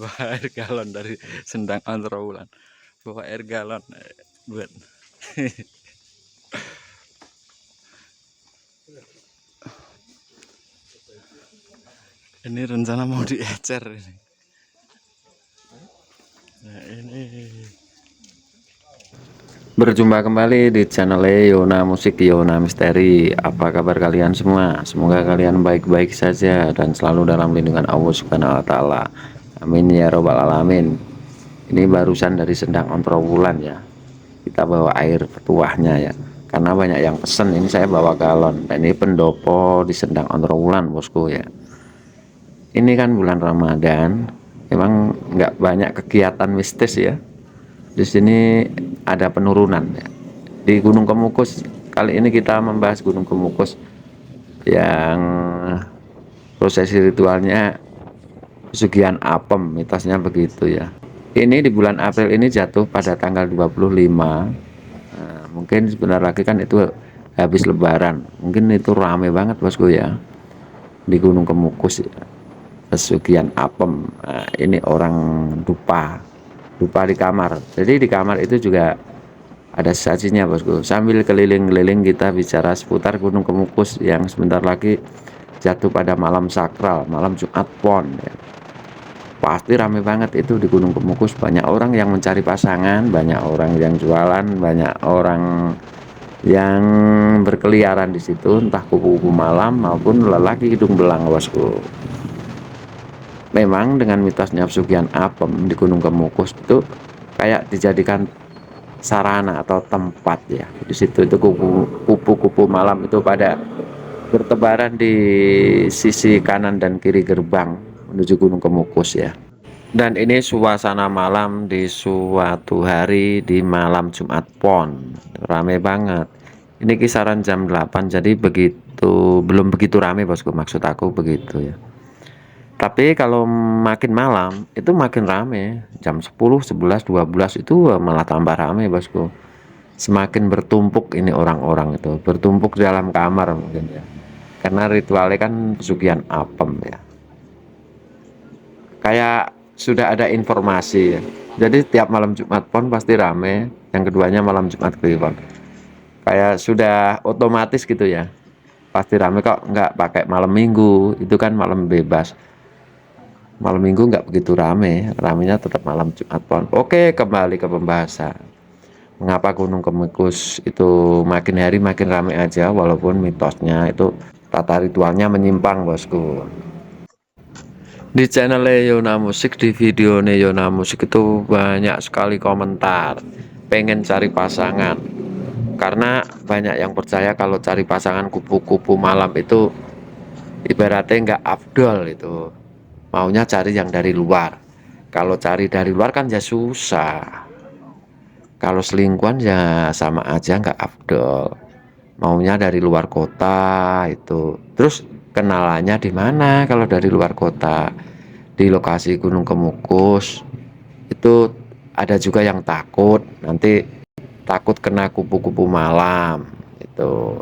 bawa air galon dari Sendang Ontrowulan, bawa air galon buat ini rencana mau diecer ini. Nah, ini berjumpa kembali di channel Yona Musik Yona Misteri. Apa kabar kalian semua? Semoga kalian baik-baik saja dan selalu dalam lindungan Allah Subhanahu wa taala. Amin ya robbal alamin. Ini barusan dari Sendang Ontrowulan ya. Kita bawa air petuahnya ya. Karena banyak yang pesen, ini saya bawa galon. Dan ini pendopo di Sendang Ontrowulan, bosku ya. Ini kan bulan Ramadan, memang nggak banyak kegiatan mistis ya. Di sini ada penurunan ya. Di Gunung Kemukus kali ini kita membahas Gunung Kemukus yang prosesi ritualnya pesugihan apem, mitosnya begitu ya. Ini di bulan April ini jatuh pada tanggal 25. Nah, mungkin sebentar lagi kan itu habis lebaran, mungkin itu rame banget bosku ya di Gunung Kemukus ya. Pesugihan apem. Nah, ini orang dupa di kamar. Jadi di kamar itu juga ada sajinya bosku. Sambil keliling-keliling kita bicara seputar Gunung Kemukus yang sebentar lagi jatuh pada malam sakral, malam Jumat Pon ya. Pasti rame banget itu di Gunung Kemukus. Banyak orang yang mencari pasangan, banyak orang yang jualan, banyak orang yang berkeliaran di situ, entah kupu-kupu malam maupun lelaki hidung belang bosku. Memang dengan mitosnya pesugihan apem di Gunung Kemukus itu kayak dijadikan sarana atau tempat ya. Di situ itu kupu-kupu malam itu pada bertebaran di sisi kanan dan kiri gerbang menuju Gunung Kemukus ya. Dan ini suasana malam di suatu hari di malam Jumat Pon. Rame banget. Ini kisaran jam 8, jadi belum begitu rame bosku, maksud aku begitu ya. Tapi kalau makin malam itu makin rame. Jam 10, 11, 12 itu malah tambah rame bosku. Semakin bertumpuk ini orang-orang itu, bertumpuk di dalam kamar mungkin ya. Karena ritualnya kan pesugihan apem ya. Kayak sudah ada informasi ya. Jadi tiap malam Jumat Pon pasti rame. Yang keduanya malam Jumat Kliwon. Kayak sudah otomatis gitu ya. Pasti rame, kok nggak pakai malam Minggu, itu kan malam bebas. Malam Minggu nggak begitu rame, ramenya tetap malam Jumat Pon. Oke, kembali ke pembahasan. Mengapa Gunung Kemukus itu makin hari makin rame aja, walaupun mitosnya itu tata ritualnya menyimpang bosku. Di channel Yona Musik, di video Yona Musik itu banyak sekali komentar pengen cari pasangan, karena banyak yang percaya kalau cari pasangan kupu-kupu malam itu ibaratnya nggak afdol, itu maunya cari yang dari luar. Kalau cari dari luar kan ya susah, kalau selingkuhan ya sama aja nggak afdol. Maunya dari luar kota itu. Terus kenalannya di mana kalau dari luar kota? Di lokasi Gunung Kemukus itu ada juga yang takut, nanti takut kena kupu-kupu malam itu.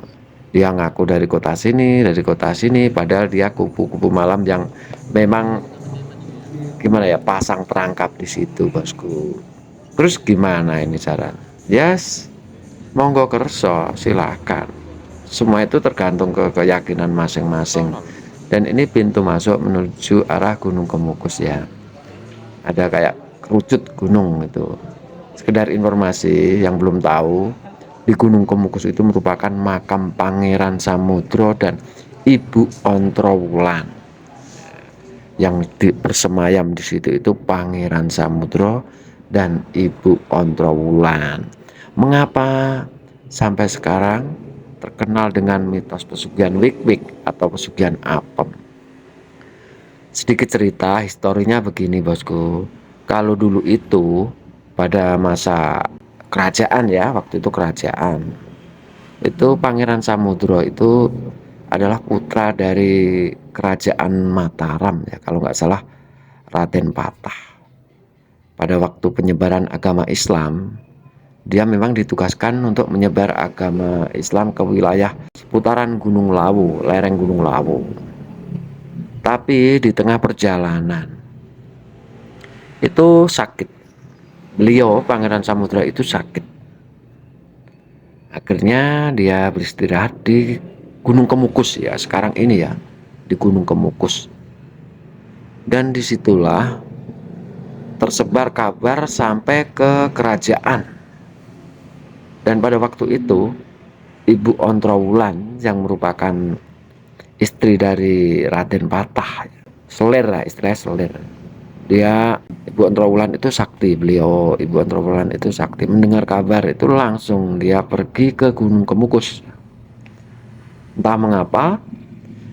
Dia ngaku dari kota sini, padahal dia kupu-kupu malam yang memang gimana ya, pasang perangkap di situ bosku. Terus gimana ini cara? Yes, monggo kerso, silakan. Semua itu tergantung ke keyakinan masing-masing. Dan ini pintu masuk menuju arah Gunung Kemukus ya. Ada kayak kerucut gunung itu. Sekedar informasi yang belum tahu, di Gunung Kemukus itu merupakan makam Pangeran Samudro dan Ibu Ontrowulan. Yang bersemayam di situ itu Pangeran Samudro dan Ibu Ontrowulan. Mengapa sampai sekarang terkenal dengan mitos pesugihan wik-wik atau pesugihan apem? Sedikit cerita historinya begini bosku. Kalau dulu itu pada masa kerajaan ya, waktu itu kerajaan, itu Pangeran Samudro itu adalah putra dari kerajaan Mataram ya, kalau nggak salah Raden Patah. Pada waktu penyebaran agama Islam, dia memang ditugaskan untuk menyebar agama Islam ke wilayah seputaran Gunung Lawu, lereng Gunung Lawu. Tapi di tengah perjalanan itu sakit. Beliau Pangeran Samudra itu sakit. Akhirnya dia beristirahat di Gunung Kemukus ya, sekarang ini ya, di Gunung Kemukus. Dan disitulah tersebar kabar sampai ke kerajaan. Dan pada waktu itu Ibu Ontrowulan yang merupakan istri dari Raden Patah, selir lah istilahnya, selir. Dia Ibu Ontrowulan itu sakti, beliau Ibu Ontrowulan itu sakti. Mendengar kabar itu langsung dia pergi ke Gunung Kemukus. Entah mengapa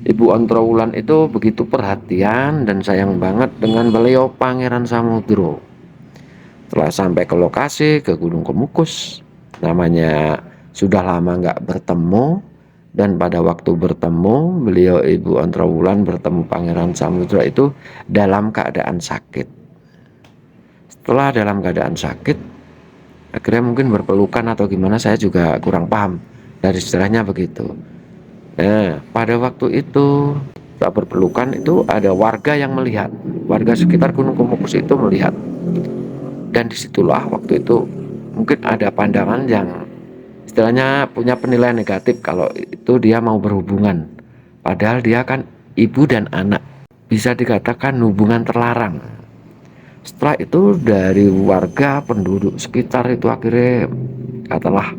Ibu Ontrowulan itu begitu perhatian dan sayang banget dengan beliau Pangeran Samudro. Setelah sampai ke lokasi, ke Gunung Kemukus, namanya sudah lama nggak bertemu, dan pada waktu bertemu beliau Ibu Ontrowulan bertemu Pangeran Samudro itu dalam keadaan sakit. Setelah dalam keadaan sakit, akhirnya mungkin berpelukan atau gimana, saya juga kurang paham, dari istilahnya begitu. Nah, pada waktu itu saat berpelukan itu ada warga yang melihat, warga sekitar Gunung Kemukus itu melihat. Dan disitulah waktu itu mungkin ada pandangan yang istilahnya punya penilaian negatif kalau itu dia mau berhubungan, padahal dia kan ibu dan anak, bisa dikatakan hubungan terlarang. Setelah itu dari warga penduduk sekitar itu akhirnya katalah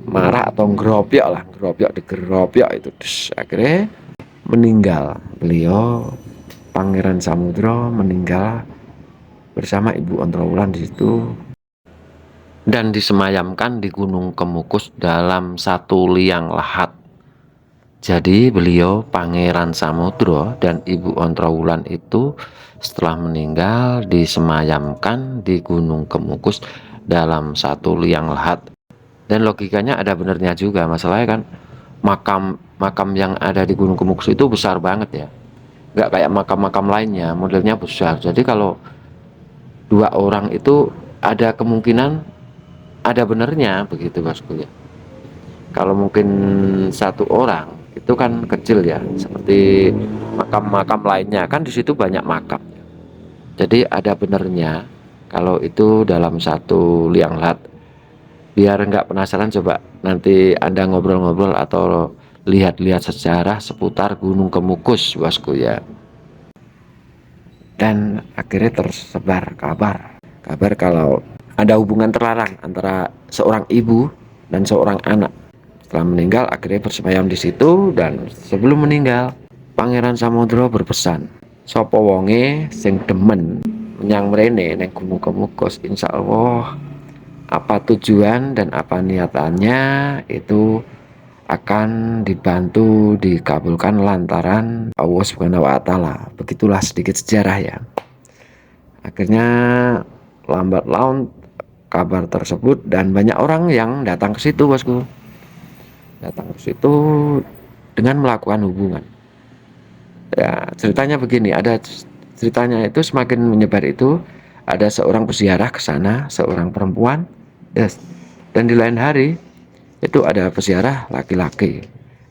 marah atau ngerobyok lah, ngerobyok digerobyok itu, terus akhirnya meninggal. Beliau Pangeran Samudro meninggal bersama Ibu Ontrowulan di situ dan disemayamkan di Gunung Kemukus dalam satu liang lahat. Jadi beliau Pangeran Samudro dan Ibu Ontrowulan itu setelah meninggal disemayamkan di Gunung Kemukus dalam satu liang lahat. Dan logikanya ada benernya juga, masalahnya kan makam yang ada di Gunung Kemukus itu besar banget ya, nggak kayak makam-makam lainnya, modelnya besar. Jadi kalau dua orang itu ada kemungkinan ada benernya begitu bosku ya. Kalau mungkin satu orang itu kan kecil ya, seperti makam-makam lainnya kan di situ banyak makam. Jadi ada benernya kalau itu dalam satu liang lahat. Biar nggak penasaran, coba nanti Anda ngobrol-ngobrol atau lihat-lihat sejarah seputar Gunung Kemukus bosku ya. Dan akhirnya tersebar kabar kalau ada hubungan terlarang antara seorang ibu dan seorang anak. Setelah meninggal akhirnya bersemayam di situ, dan sebelum meninggal Pangeran Samudro berpesan, sapa wonge sing demen menyang mrene neng Gunung Kemukus, insya Allah apa tujuan dan apa niatannya itu akan dibantu dikabulkan lantaran Allah Subhanahu wa Ta'ala. Begitulah sedikit sejarah ya. Akhirnya lambat laun kabar tersebut dan banyak orang yang datang ke situ bosku. Datang ke situ dengan melakukan hubungan. Ya, ceritanya begini, ada ceritanya itu semakin menyebar itu ada seorang peziarah ke sana, seorang perempuan, dan di lain hari itu ada peziarah laki-laki.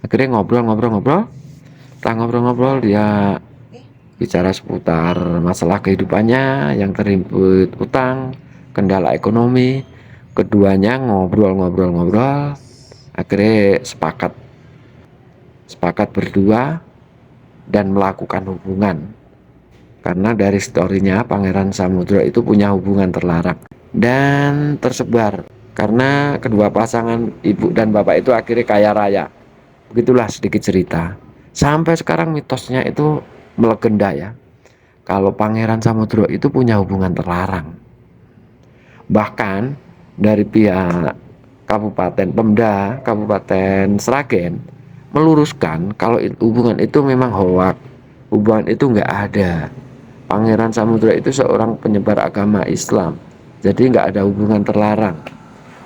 Akhirnya ngobrol-ngobrol, setelah ngobrol-ngobrol dia bicara seputar masalah kehidupannya yang terhimpit utang, kendala ekonomi. Keduanya ngobrol-ngobrol, akhirnya sepakat berdua dan melakukan hubungan. Karena dari storynya Pangeran Samudro itu punya hubungan terlarang dan tersebar karena kedua pasangan ibu dan bapak itu akhirnya kaya raya. Begitulah sedikit cerita. Sampai sekarang mitosnya itu melegenda ya, kalau Pangeran Samudro itu punya hubungan terlarang. Bahkan dari pihak Kabupaten Pemda Kabupaten Sragen meluruskan kalau hubungan itu memang hoak, hubungan itu nggak ada. Pangeran Samudra itu seorang penyebar agama Islam, jadi nggak ada hubungan terlarang.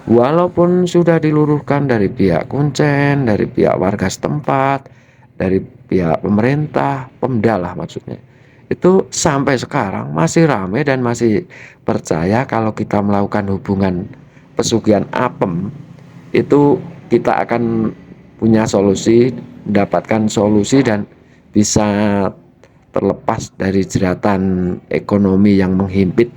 Walaupun sudah diluruhkan dari pihak Kuncen, dari pihak warga setempat, dari pihak pemerintah, Pemda lah maksudnya, itu sampai sekarang masih ramai dan masih percaya kalau kita melakukan hubungan pesugihan apem itu kita akan punya solusi, mendapatkan solusi dan bisa terlepas dari jeratan ekonomi yang menghimpit,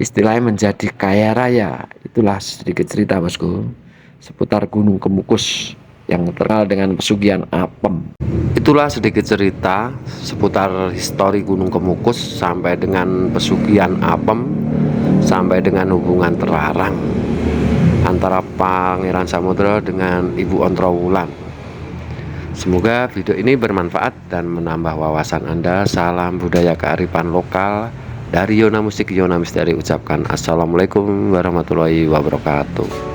istilahnya menjadi kaya raya. Itulah sedikit cerita bosku seputar Gunung Kemukus yang terkenal dengan pesugihan apem. Itulah sedikit cerita seputar histori Gunung Kemukus sampai dengan pesugihan apem, sampai dengan hubungan terlarang antara Pangeran Samudra dengan Ibu Ontrowulan. Semoga video ini bermanfaat dan menambah wawasan Anda. Salam budaya kearifan lokal dari Yona Musik Yona Misteri ucapkan Assalamualaikum warahmatullahi wabarakatuh.